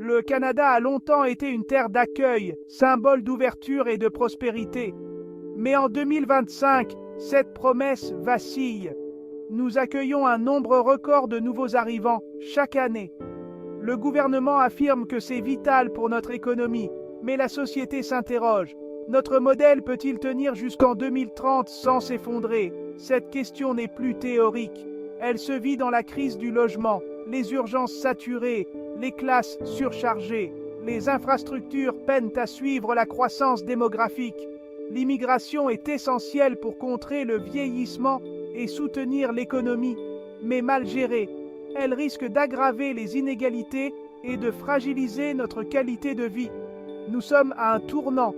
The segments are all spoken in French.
Le Canada a longtemps été une terre d'accueil, symbole d'ouverture et de prospérité. Mais en 2025, cette promesse vacille. Nous accueillons un nombre record de nouveaux arrivants chaque année. Le gouvernement affirme que c'est vital pour notre économie, mais la société s'interroge. Notre modèle peut-il tenir jusqu'en 2030 sans s'effondrer? Cette question n'est plus théorique. Elle se vit dans la crise du logement, les urgences saturées, les classes surchargées. Les infrastructures peinent à suivre la croissance démographique. L'immigration est essentielle pour contrer le vieillissement et soutenir l'économie, mais mal gérée, elle risque d'aggraver les inégalités et de fragiliser notre qualité de vie. Nous sommes à un tournant.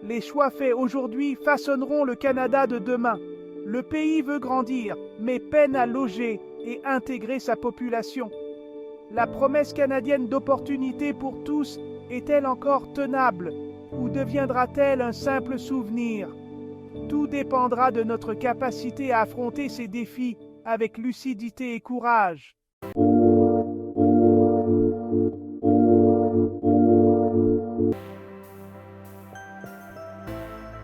Les choix faits aujourd'hui façonneront le Canada de demain. Le pays veut grandir, mais peine à loger et intégrer sa population. La promesse canadienne d'opportunités pour tous est-elle encore tenable ou deviendra-t-elle un simple souvenir? Tout dépendra de notre capacité à affronter ces défis avec lucidité et courage.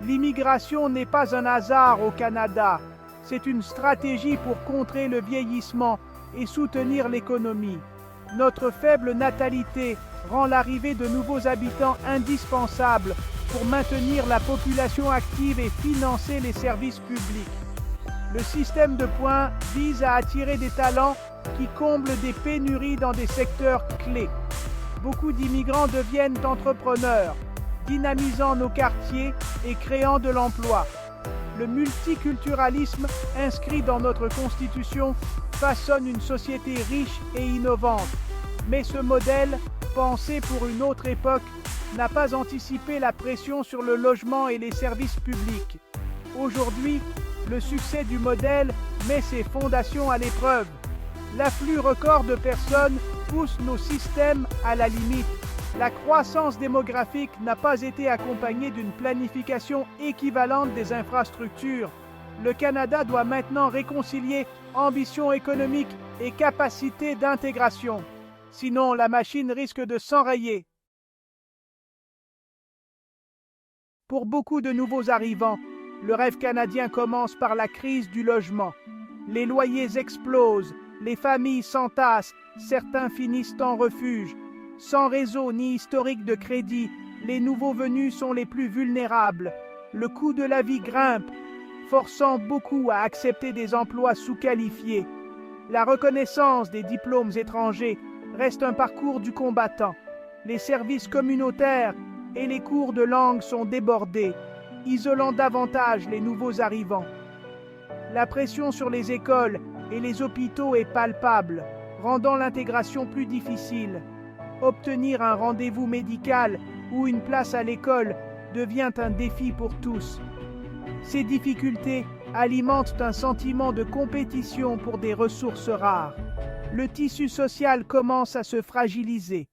L'immigration n'est pas un hasard au Canada. C'est une stratégie pour contrer le vieillissement et soutenir l'économie. Notre faible natalité rend l'arrivée de nouveaux habitants indispensable pour maintenir la population active et financer les services publics. Le système de points vise à attirer des talents qui comblent des pénuries dans des secteurs clés. Beaucoup d'immigrants deviennent entrepreneurs, dynamisant nos quartiers et créant de l'emploi. Le multiculturalisme inscrit dans notre Constitution façonne une société riche et innovante. Mais ce modèle, pensé pour une autre époque, n'a pas anticipé la pression sur le logement et les services publics. Aujourd'hui, le succès du modèle met ses fondations à l'épreuve. L'afflux record de personnes pousse nos systèmes à la limite. La croissance démographique n'a pas été accompagnée d'une planification équivalente des infrastructures. Le Canada doit maintenant réconcilier ambition économique et capacité d'intégration. Sinon, la machine risque de s'enrayer. Pour beaucoup de nouveaux arrivants, le rêve canadien commence par la crise du logement. Les loyers explosent, les familles s'entassent, certains finissent en refuge. Sans réseau ni historique de crédit, les nouveaux venus sont les plus vulnérables. Le coût de la vie grimpe, forçant beaucoup à accepter des emplois sous-qualifiés. La reconnaissance des diplômes étrangers reste un parcours du combattant. Les services communautaires et les cours de langue sont débordés, isolant davantage les nouveaux arrivants. La pression sur les écoles et les hôpitaux est palpable, rendant l'intégration plus difficile. Obtenir un rendez-vous médical ou une place à l'école devient un défi pour tous. Ces difficultés alimentent un sentiment de compétition pour des ressources rares. Le tissu social commence à se fragiliser.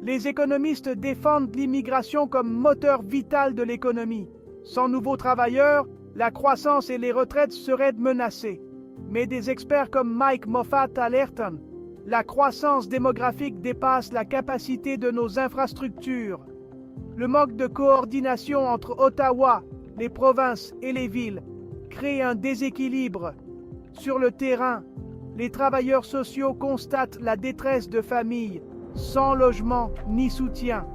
Les économistes défendent l'immigration comme moteur vital de l'économie. Sans nouveaux travailleurs, la croissance et les retraites seraient menacées. Mais des experts comme Mike Moffat alertent. La croissance démographique dépasse la capacité de nos infrastructures. Le manque de coordination entre Ottawa, les provinces et les villes crée un déséquilibre. Sur le terrain, les travailleurs sociaux constatent la détresse de familles, sans logement ni soutien.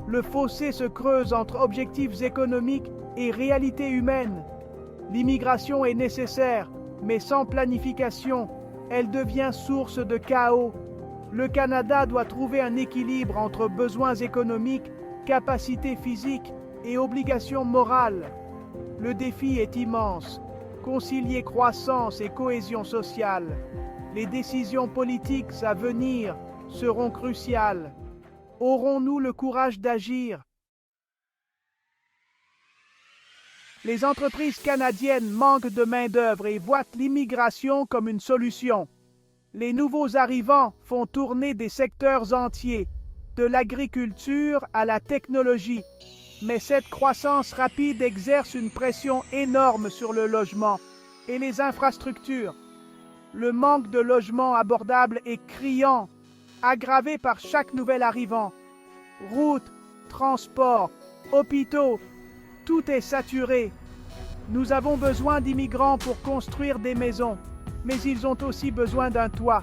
Le fossé se creuse entre objectifs économiques et réalités humaines. L'immigration est nécessaire, mais sans planification, elle devient source de chaos. Le Canada doit trouver un équilibre entre besoins économiques, capacités physiques et obligations morales. Le défi est immense. Concilier croissance et cohésion sociale. Les décisions politiques à venir seront cruciales. Aurons-nous le courage d'agir? Les entreprises canadiennes manquent de main-d'œuvre et voient l'immigration comme une solution. Les nouveaux arrivants font tourner des secteurs entiers, de l'agriculture à la technologie. Mais cette croissance rapide exerce une pression énorme sur le logement et les infrastructures. Le manque de logements abordables est criant, aggravé par chaque nouvel arrivant. Routes, transports, hôpitaux, tout est saturé. Nous avons besoin d'immigrants pour construire des maisons, mais ils ont aussi besoin d'un toit.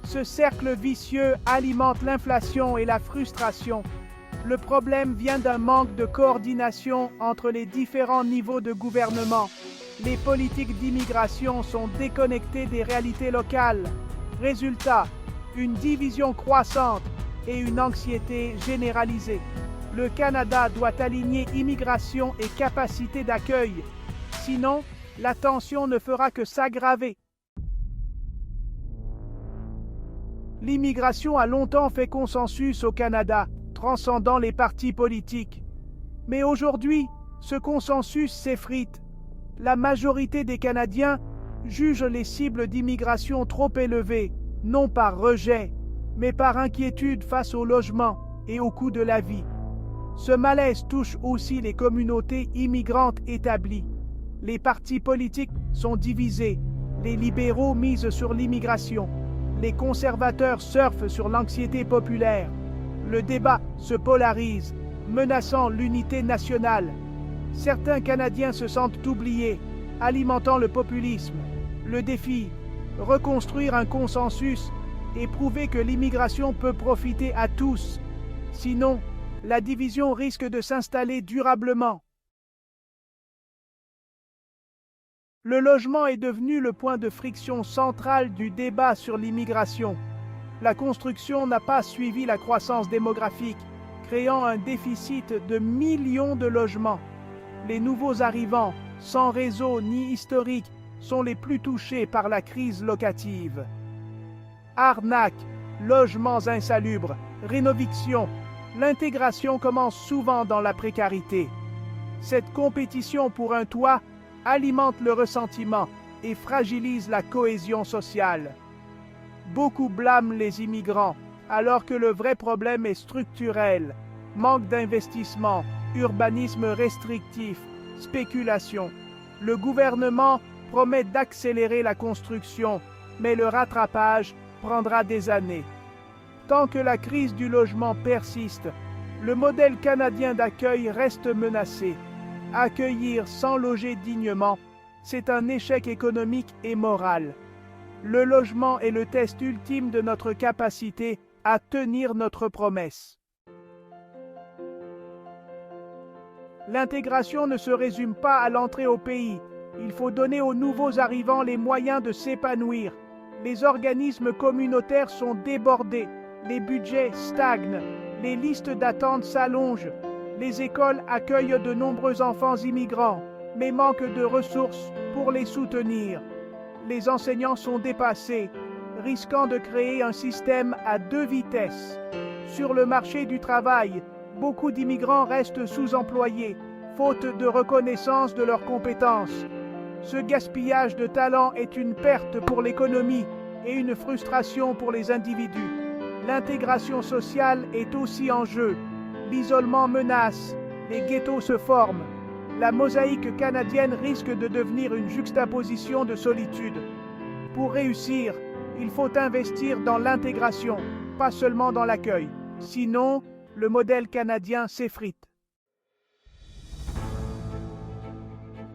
Ce cercle vicieux alimente l'inflation et la frustration. Le problème vient d'un manque de coordination entre les différents niveaux de gouvernement. Les politiques d'immigration sont déconnectées des réalités locales. Résultat, une division croissante et une anxiété généralisée. Le Canada doit aligner immigration et capacité d'accueil. Sinon, la tension ne fera que s'aggraver. L'immigration a longtemps fait consensus au Canada, transcendant les partis politiques. Mais aujourd'hui, ce consensus s'effrite. La majorité des Canadiens jugent les cibles d'immigration trop élevées, non par rejet, mais par inquiétude face au logement et au coût de la vie. Ce malaise touche aussi les communautés immigrantes établies. Les partis politiques sont divisés. Les libéraux misent sur l'immigration. Les conservateurs surfent sur l'anxiété populaire. Le débat se polarise, menaçant l'unité nationale. Certains Canadiens se sentent oubliés, alimentant le populisme. Le défi, reconstruire un consensus et prouver que l'immigration peut profiter à tous. Sinon, la division risque de s'installer durablement. Le logement est devenu le point de friction central du débat sur l'immigration. La construction n'a pas suivi la croissance démographique, créant un déficit de millions de logements. Les nouveaux arrivants, sans réseau ni historique, sont les plus touchés par la crise locative. Arnaques, logements insalubres, rénovations, l'intégration commence souvent dans la précarité. Cette compétition pour un toit alimente le ressentiment et fragilise la cohésion sociale. Beaucoup blâment les immigrants, alors que le vrai problème est structurel. Manque d'investissement, urbanisme restrictif, spéculation. Le gouvernement promet d'accélérer la construction, mais le rattrapage prendra des années. Tant que la crise du logement persiste, le modèle canadien d'accueil reste menacé. Accueillir sans loger dignement, c'est un échec économique et moral. Le logement est le test ultime de notre capacité à tenir notre promesse. L'intégration ne se résume pas à l'entrée au pays. Il faut donner aux nouveaux arrivants les moyens de s'épanouir. Les organismes communautaires sont débordés, les budgets stagnent, les listes d'attente s'allongent. Les écoles accueillent de nombreux enfants immigrants, mais manquent de ressources pour les soutenir. Les enseignants sont dépassés, risquant de créer un système à deux vitesses. Sur le marché du travail, beaucoup d'immigrants restent sous-employés, faute de reconnaissance de leurs compétences. Ce gaspillage de talent est une perte pour l'économie et une frustration pour les individus. L'intégration sociale est aussi en jeu. L'isolement menace, les ghettos se forment. La mosaïque canadienne risque de devenir une juxtaposition de solitude. Pour réussir, il faut investir dans l'intégration, pas seulement dans l'accueil. Sinon, le modèle canadien s'effrite.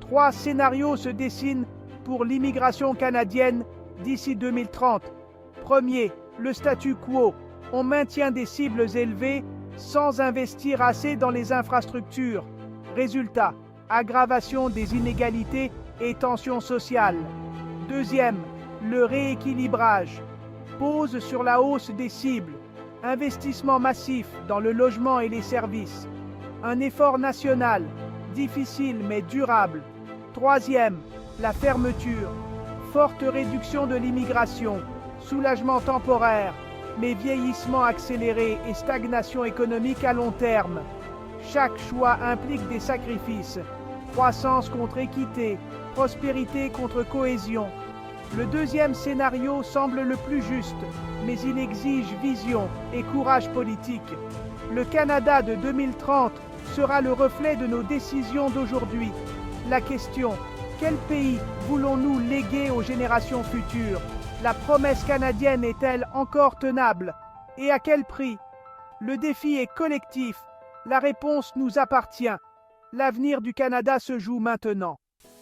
3 scénarios se dessinent pour l'immigration canadienne d'ici 2030. Premier, le statu quo. On maintient des cibles élevées sans investir assez dans les infrastructures. Résultat, aggravation des inégalités et tensions sociales. Deuxième, le rééquilibrage. Pause sur la hausse des cibles. Investissement massif dans le logement et les services. Un effort national, difficile mais durable. Troisième, la fermeture. Forte réduction de l'immigration. Soulagement temporaire, mais vieillissement accéléré et stagnation économique à long terme. Chaque choix implique des sacrifices. Croissance contre équité, prospérité contre cohésion. Le deuxième scénario semble le plus juste, mais il exige vision et courage politique. Le Canada de 2030 sera le reflet de nos décisions d'aujourd'hui. La question, quel pays voulons-nous léguer aux générations futures ? La promesse canadienne est-elle encore tenable? Et à quel prix? Le défi est collectif. La réponse nous appartient. L'avenir du Canada se joue maintenant.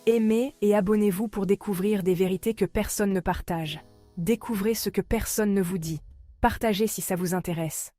Aimez et abonnez-vous pour découvrir des vérités que personne ne partage. Découvrez ce que personne ne vous dit. Partagez si ça vous intéresse.